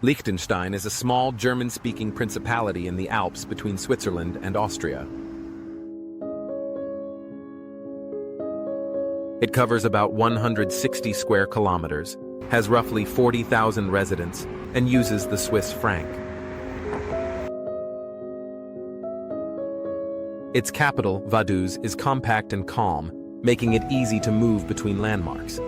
Liechtenstein is a small German-speaking principality in the Alps between Switzerland and Austria. It covers about 160 square kilometers, has roughly 40,000 residents, and uses the Swiss franc. Its capital, Vaduz, is compact and calm, making it easy to move between landmarks.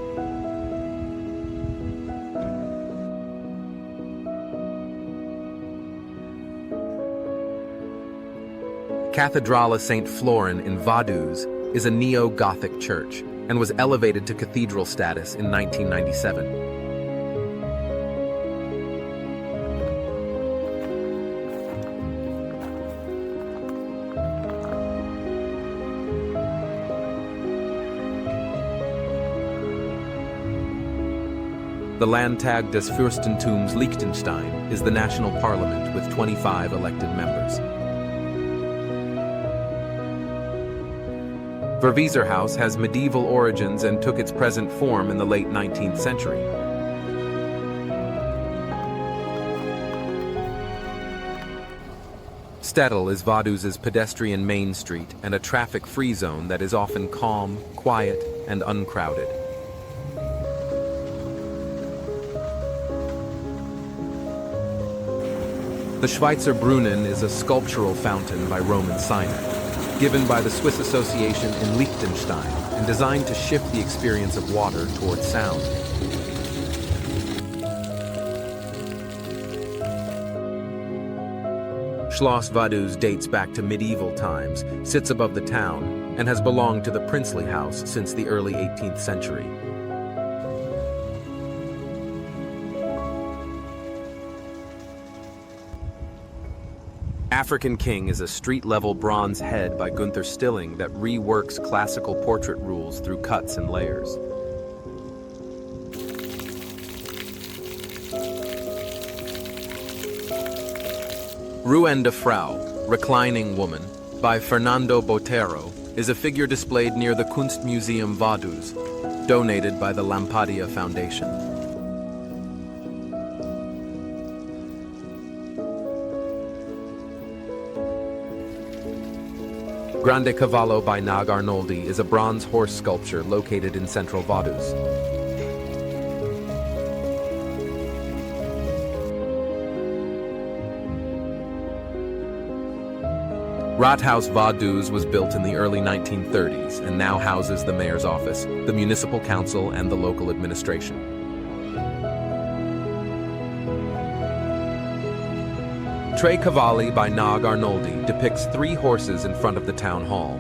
Kathedrale St. Florin in Vaduz is a neo-Gothic church and was elevated to cathedral status in 1997. The Landtag des Fürstentums Liechtenstein is the national parliament with 25 elected members. Verweser House has medieval origins and took its present form in the late 19th century. Städtle is Vaduz's pedestrian main street and a traffic-free zone that is often calm, quiet, and uncrowded. The Schweizer Brunnen is a sculptural fountain by Roman Siner, given by the Swiss Association in Liechtenstein and designed to shift the experience of water towards sound. Schloss Vaduz dates back to medieval times, sits above the town, and has belonged to the princely house since the early 18th century. African King is a street-level bronze head by Gunther Stilling that reworks classical portrait rules through cuts and layers. Ruin de Frau, Reclining Woman, by Fernando Botero, is a figure displayed near the Kunstmuseum Vaduz, donated by the Lampadilla Foundation. Grande Cavallo by Nag Arnoldi is a bronze horse sculpture located in central Vaduz. Rathaus Vaduz was built in the early 1930s and now houses the mayor's office, the municipal council, and the local administration. Tre Cavalli by Nag Arnoldi depicts 3 horses in front of the town hall.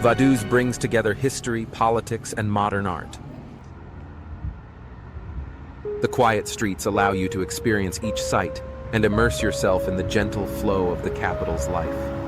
Vaduz brings together history, politics, and modern art. The quiet streets allow you to experience each site and immerse yourself in the gentle flow of the capital's life.